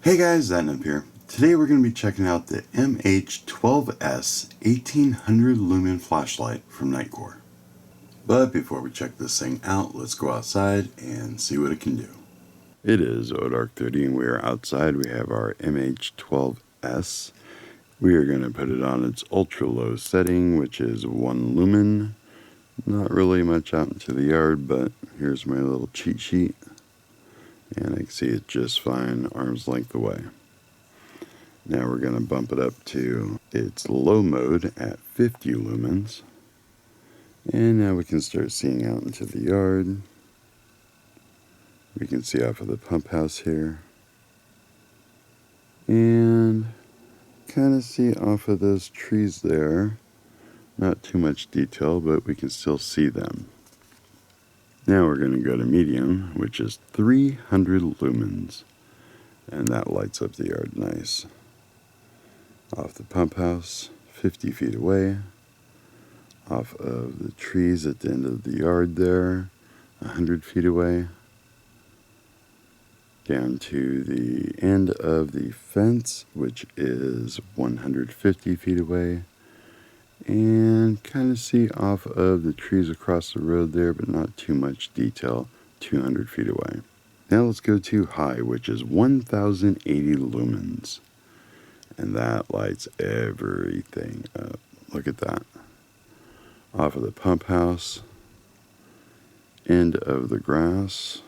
Hey guys, Thatnub here. Today we're going to be checking out the MH12S 1800 lumen flashlight from Nitecore. But before we check this thing out, let's go outside and see what it can do. It is dark 30 and we are outside. We have our MH12S. We are going to put it on its ultra low setting, which is 1 lumen. Not really much out into the yard, but here's my little cheat sheet. And I can see it just fine, arm's length away. Now we're going to bump it up to its low mode at 50 lumens. And now we can start seeing out into the yard. We can see off of the pump house here. And kind of see off of those trees there. Not too much detail, but we can still see them. Now we're going to go to medium, which is 300 lumens. And that lights up the yard nice. Off the pump house, 50 feet away. Off of the trees at the end of the yard there, 100 feet away. Down to the end of the fence, which is 150 feet away. And kind of see off of the trees across the road there, but not too much detail, 200 feet away. Now let's go to high, which is 1080 lumens. And that lights everything up. Look at that. Off of the pump house, end of the grass,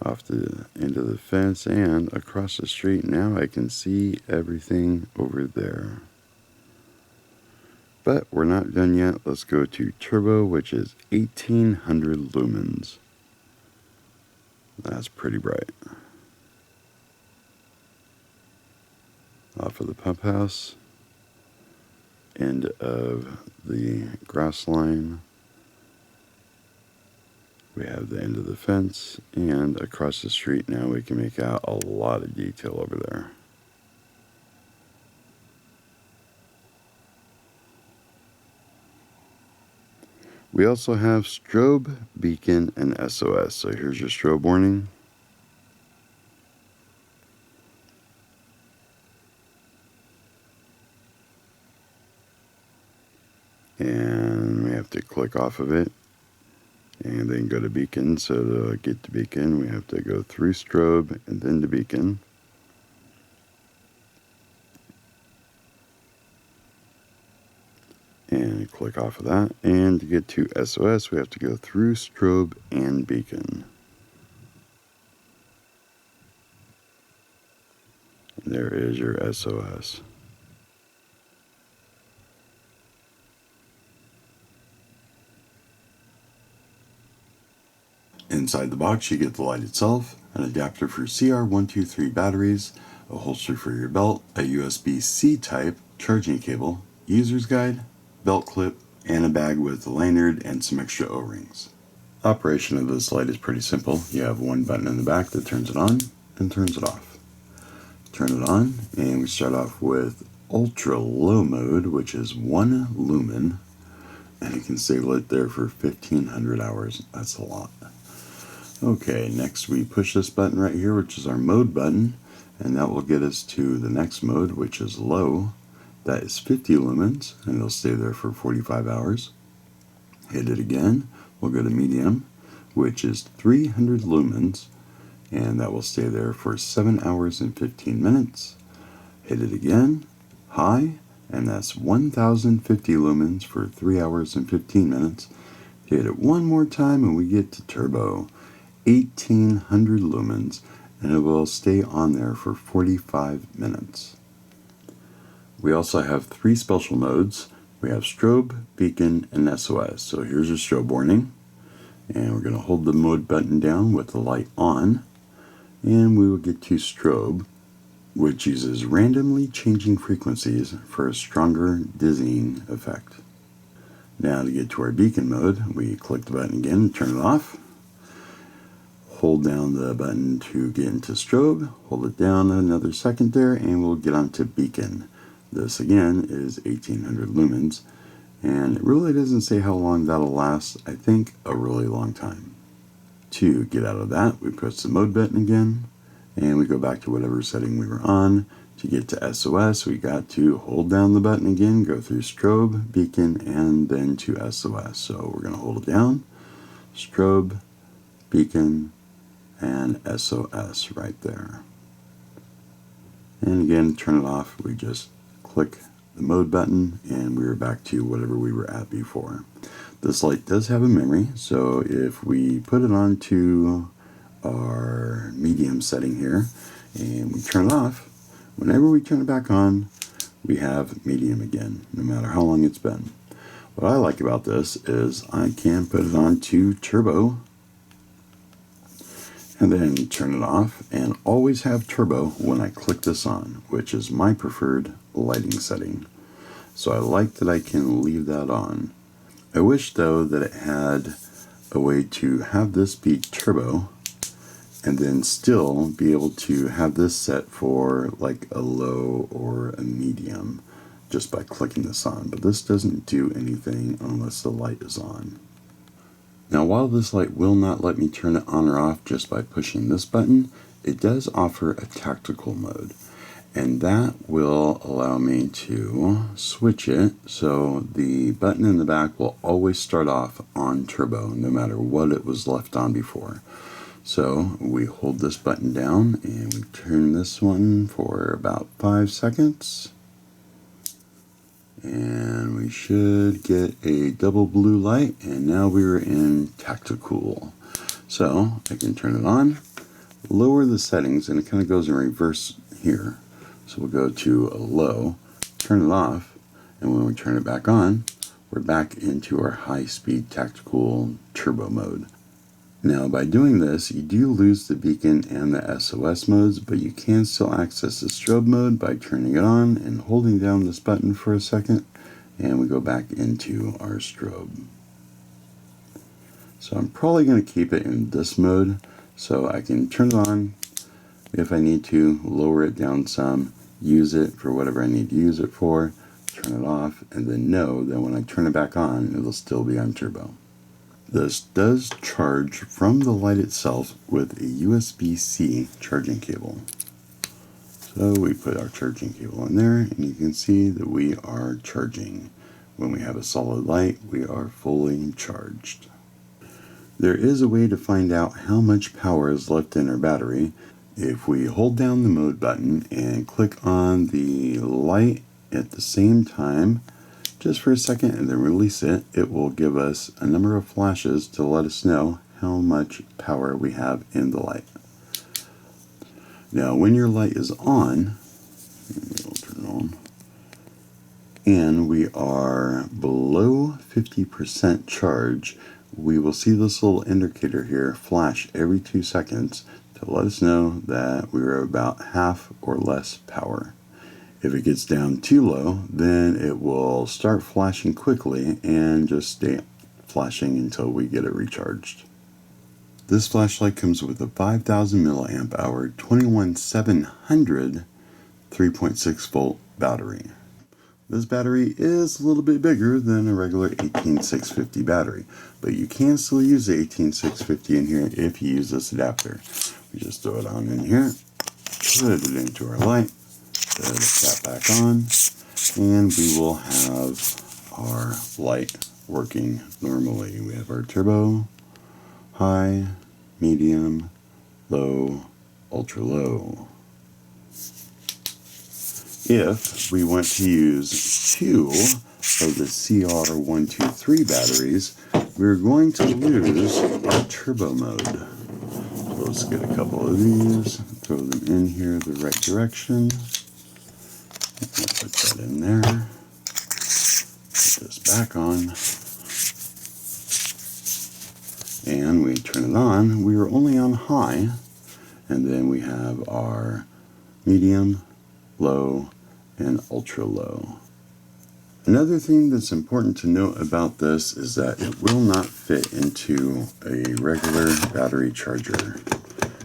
off the end of the fence, and across the street. Now I can see everything over there. But we're not done yet. Let's go to turbo, which is 1800 lumens. That's pretty bright. Off of the pump house, end of the grass line. We have the end of the fence, and across the street now we can make out a lot of detail over there. We also have strobe, beacon, and SOS. So here's your strobe warning. And we have to click off of it and then go to beacon. So to get to beacon, we have to go through strobe and then to beacon. And click off of that. And to get to SOS, we have to go through strobe and beacon. And there is your SOS. Inside the box you get the light itself, an adapter for CR123 batteries, a holster for your belt, a USB-C type charging cable, user's guide, belt clip, and a bag with a lanyard and some extra O-rings. Operation of this light is pretty simple. You have one button in the back that turns it on and turns it off. Turn it on and we start off with ultra low mode, which is 1 lumen, and you can stay lit there for 1500 hours. That's a lot. Okay, next we push this button right here, which is our mode button, and that will get us to the next mode, which is low. That is 50 lumens, and it'll stay there for 45 hours. Hit it again, we'll go to medium, which is 300 lumens, and that will stay there for 7 hours and 15 minutes. Hit it again, high, and that's 1050 lumens for 3 hours and 15 minutes. Hit it one more time and we get to turbo, 1800 lumens, and it will stay on there for 45 minutes. We also have 3 special modes. We have strobe, beacon, and SOS. So here's your strobe warning, and we're going to hold the mode button down with the light on, and we will get to strobe, which uses randomly changing frequencies for a stronger dizzying effect. Now to get to our beacon mode, we click the button again and turn it off. Hold down the button to get into strobe, hold it down another second there, and we'll get onto beacon. This again is 1800 lumens, and it really doesn't say how long that'll last. I think a really long time. To get out of that, we press the mode button again, and we go back to whatever setting we were on. To get to SOS, we got to hold down the button again, go through strobe, beacon, and then to SOS. So we're going to hold it down, strobe, beacon, and SOS right there. And again, turn it off, we just click the mode button and we were back to whatever we were at before. This light does have a memory, so if we put it on to our medium setting here and we turn it off, whenever we turn it back on, we have medium again, no matter how long it's been. What I like about this is I can put it on to turbo and then turn it off and always have turbo when I click this on, which is my preferred lighting setting. So I like that I can leave that on. I wish though that it had a way to have this be turbo and then still be able to have this set for like a low or a medium just by clicking this on, but this doesn't do anything unless the light is on. Now while this light will not let me turn it on or off just by pushing this button, it does offer a tactical mode, and that will allow me to switch it so the button in the back will always start off on turbo no matter what it was left on before. So we hold this button down and we turn this one for about 5 seconds. And we should get a double blue light, and now we're in tactical. So I can turn it on, lower the settings, and it kind of goes in reverse here. So we'll go to a low, turn it off, and when we turn it back on, we're back into our high-speed tactical turbo mode. Now by doing this, you do lose the beacon and the SOS modes, but you can still access the strobe mode by turning it on and holding down this button for a second, and we go back into our strobe. So I'm probably going to keep it in this mode so I can turn it on if I need to, lower it down some, use it for whatever I need to use it for, turn it off, and then know that when I turn it back on, it'll still be on turbo. This does charge from the light itself with a USB-C charging cable. So we put our charging cable in there and you can see that we are charging. When we have a solid light, we are fully charged. There is a way to find out how much power is left in our battery. If we hold down the mode button and click on the light at the same time, just for a second, and then release it, it will give us a number of flashes to let us know how much power we have in the light. Now when your light is on, we'll turn it on, and we are below 50% charge, we will see this little indicator here flash every 2 seconds to let us know that we are about half or less power. If it gets down too low, then it will start flashing quickly and just stay flashing until we get it recharged. This flashlight comes with a 5000 milliamp hour 21700 3.6 volt battery. This battery is a little bit bigger than a regular 18650 battery, but you can still use the 18650 in here if you use this adapter. We just throw it on in here, put it into our light, put that back on, and we will have our light working normally. We have our turbo, high, medium, low, ultra low. If we want to use 2 of the CR123 batteries, we're going to lose our turbo mode. So let's get a couple of these, throw them in here the right direction. Put that in there. Put this back on. And we turn it on. We are only on high. And then we have our medium, low, and ultra low. Another thing that's important to note about this is that it will not fit into a regular battery charger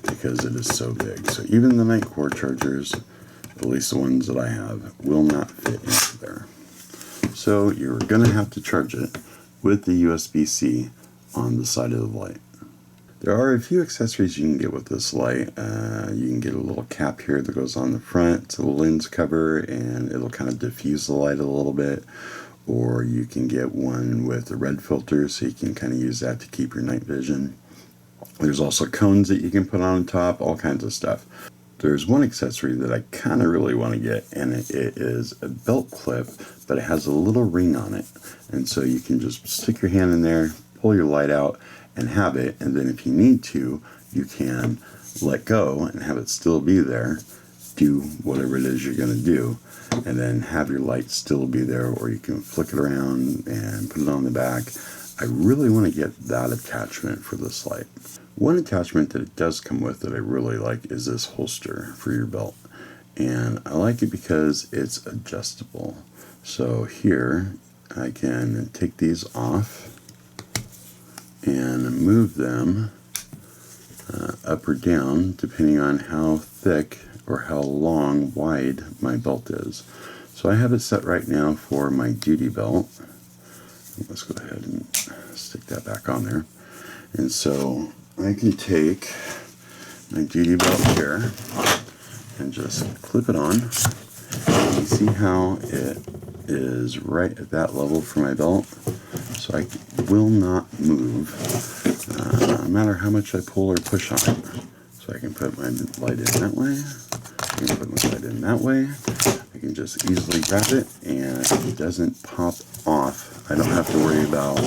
because it is so big. So even the Nitecore chargers, at least the ones that I have, will not fit into there. So you're going to have to charge it with the USB-C on the side of the light. There are a few accessories you can get with this light. You can get a little cap here that goes on the front. It's a lens cover and it'll kind of diffuse the light a little bit. Or you can get one with a red filter so you can kind of use that to keep your night vision. There's also cones that you can put on top, all kinds of stuff. There's one accessory that I kind of really want to get, and it is a belt clip, but it has a little ring on it. And so you can just stick your hand in there, pull your light out, and have it. And then if you need to, you can let go and have it still be there, do whatever it is you're going to do, and then have your light still be there, or you can flick it around and put it on the back. I really want to get that attachment for this light. One attachment that it does come with that I really like is this holster for your belt. And I like it because it's adjustable. So here I can take these off and move them up or down depending on how thick or how long, wide my belt is. So I have it set right now for my duty belt. Let's go ahead and stick that back on there. And so I can take my duty belt here and just clip it on. And you see how it is right at that level for my belt. So I will not move no matter how much I pull or push on it. So I can put my light in that way. I can put my light in that way. I can just easily grab it and it doesn't pop off. I don't have to worry about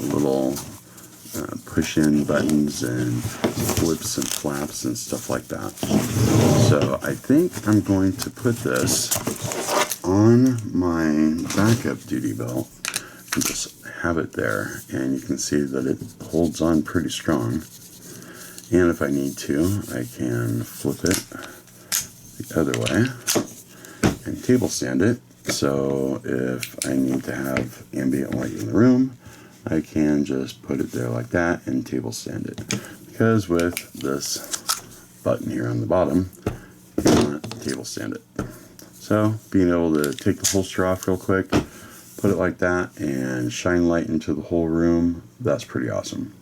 little push-in buttons and flips and flaps and stuff like that. So I think I'm going to put this on my backup duty belt and just have it there, and you can see that it holds on pretty strong. And if I need to, I can flip it the other way and table stand it. So if I need to have ambient light in the room, I can just put it there like that and table stand it. Because with this button here on the bottom, you cannot table stand it. So being able to take the holster off real quick, put it like that, and shine light into the whole room, that's pretty awesome.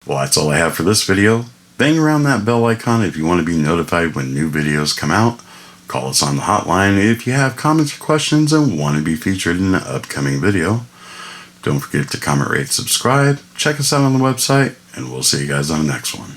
Well, that's all I have for this video. Bang around that bell icon if you want to be notified when new videos come out. Call us on the hotline if you have comments or questions and want to be featured in an upcoming video. Don't forget to comment, rate, subscribe, check us out on the website, and we'll see you guys on the next one.